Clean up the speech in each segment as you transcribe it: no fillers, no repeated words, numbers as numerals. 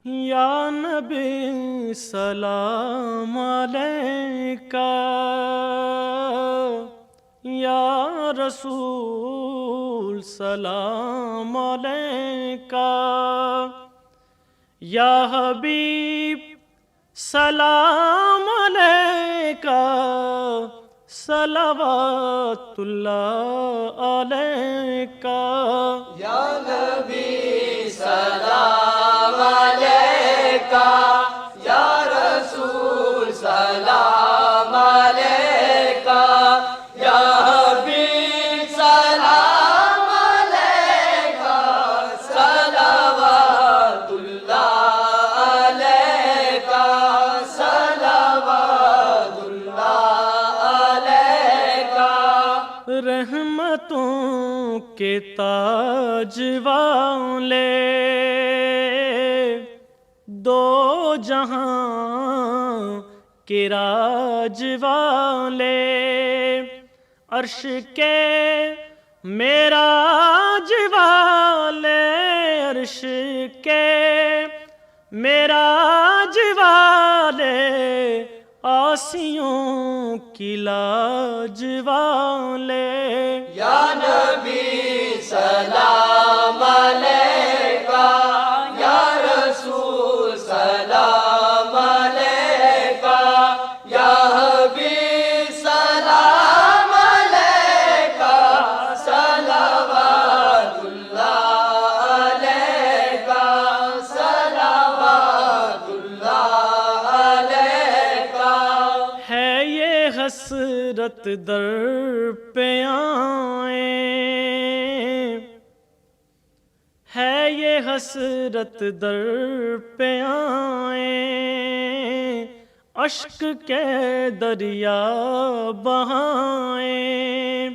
یا نبی سلام علیکہ، یا رسول سلام علیکہ، یا حبیب سلام علیکہ، صلوات اللہ علیکہ، یا نبی سلام علیکہ، یا رسول سلام علیکہ، یا حبیب سلام علیکہ، صلوات اللہ علیکہ، صلوات اللہ علیکہ۔ رحمتوں کے تاج والے، دو جہاں کے راج والے، عرش کے معراج والے، عرش کے معراج والے، آسیوں کی لاج والے، یا نبی سلام علیکہ، یا رسول سلام علیکہ، یا حبیب سلام علیکہ، صلوات اللہ علیکہ، صلوات اللہ علیکہ۔ ہے یہ حسرت در پہ آئیں، ہے یہ حسرت در پہ آئیں، اشک کے دریا بہائیں،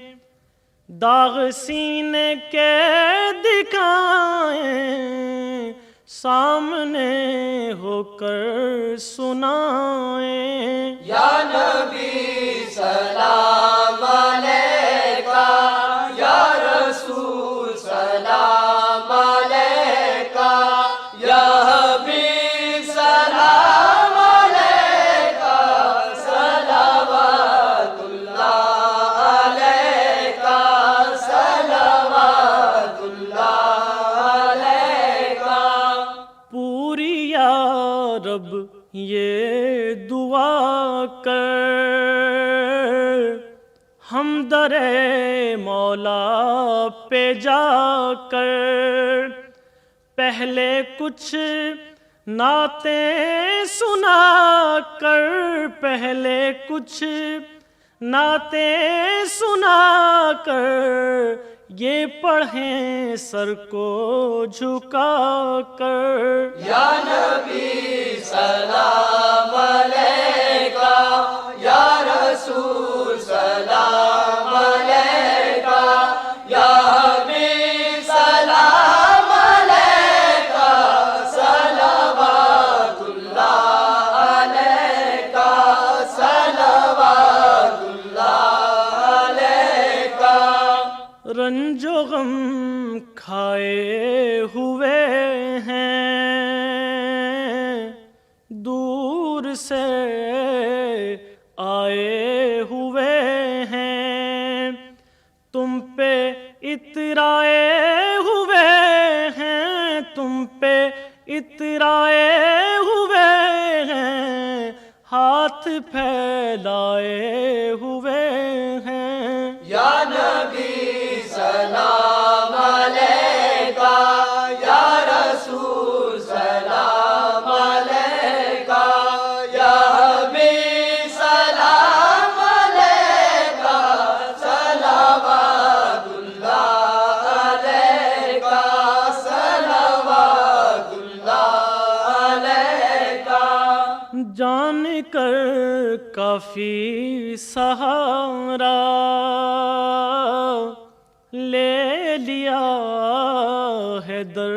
داغ سینے کے دکھائیں، سامنے ہو کر سنائیں، یا نبی سلام علیکہ، یا رسول سلام علیکہ، یا حبیب سلام علیکہ، صلوات اللہ علیکہ، صلوات اللہ علیکہ۔ پوری یا رب یہ دعا کر، ہم در مولا پہ جا کر، پہلے کچھ نعتیں سنا کر، پہلے کچھ نعتیں سنا کر، یہ پڑھیں سر کو جھکا کر، یا نبی سلام علیکہ، یا رسول سلام علیکہ، یا حبیب سلام علیکہ، صلوات اللہ علیکہ، صلوات اللہ علیکہ۔ رنج و غم کھائے ہوئے ہیں، دور سے آئے ہوئے ہیں، تم پہ اترائے ہوئے ہیں، تم پہ اترائے ہوئے ہیں، ہاتھ پھیلائے ہوئے ہیں، یا نبی سلام علیکہ، یا رسول سلام علیکہ، یا حبیب سلام علیکہ، صلوات اللہ علیکہ، صلوات اللہ علیکہ۔ جان کر کافی سہارا لے لیا ہے در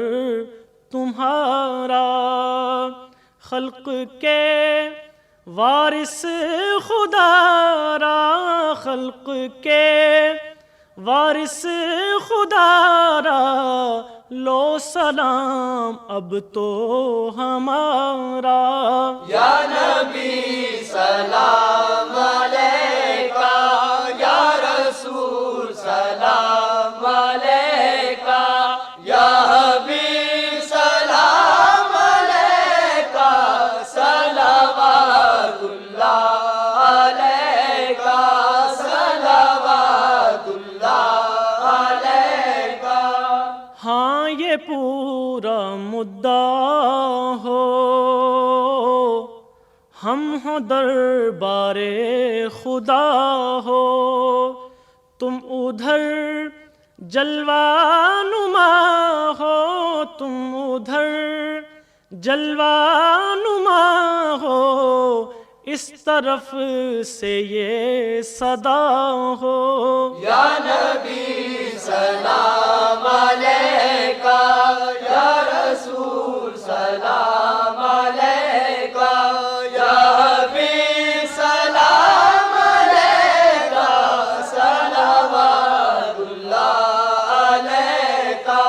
تمہارا، خلق کے وارث خدا را، خلق کے وارث خدا را، لو سلام اب تو ہمارا، یا نبی سلام علیکہ، یا رسول سلام علیکہ، یا حبیب سلام علیکہ، صلوات اللہ علیکہ، صلوات اللہ علیکہ۔ ہاں یہ پورا مدعا ہو، ہم ہو دربار خدا ہو، تم ادھر جلوہ نما ہو، تم ادھر جلوہ نما ہو، اس طرف سے یہ صدا ہو، یا نبی سلام علیکہ، یا رسول سلام علیکہ، یا حبیب سلام علیکہ، صلوات اللہ علیکہ،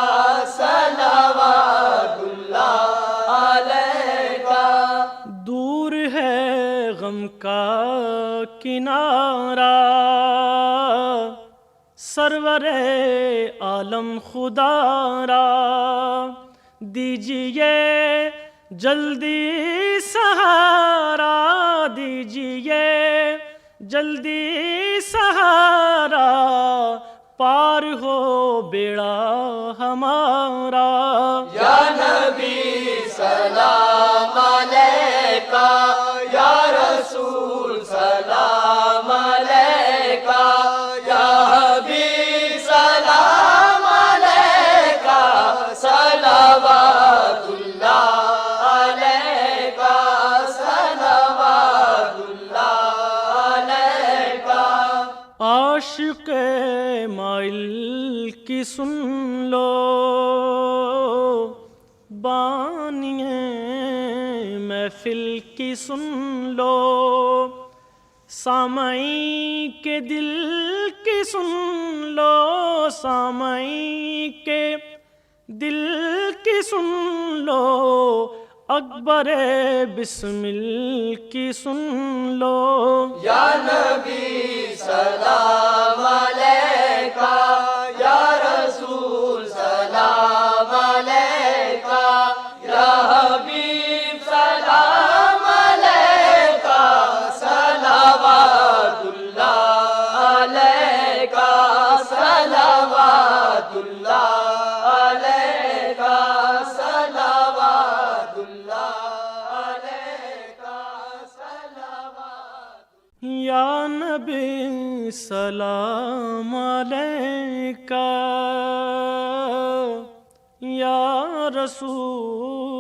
صلوات اللہ علیکہ۔ دور ہے غم کا کنارہ، سرور عالم خدا را، دیجئے جلدی سہارا، دیجئے جلدی سہارا، پار ہو بیڑا ہمارا، یا نبی سلام علیکہ، یا رسول سلام علیکہ، یا حبیب سلام علیکہ، صلوات اللہ علیکہ، صلوات اللہ علیکہ۔ عاشق مائل کی سن لو، بانی محفل کی سن لو، سامعین کے دل کی سن لو، سامعین کے دل کی سن لو، اکبر بسمل کی سن لو، یا نبی سلام علیکہ، یا رسول سلام علیکہ، یا حبیب سلام علیکہ، صلوات اللہ علیکہ، صلوات اللہ علیکہ، صلوات اللہ علیکہ، صلوات۔ یا نبی سلام علیکہ، یا رسول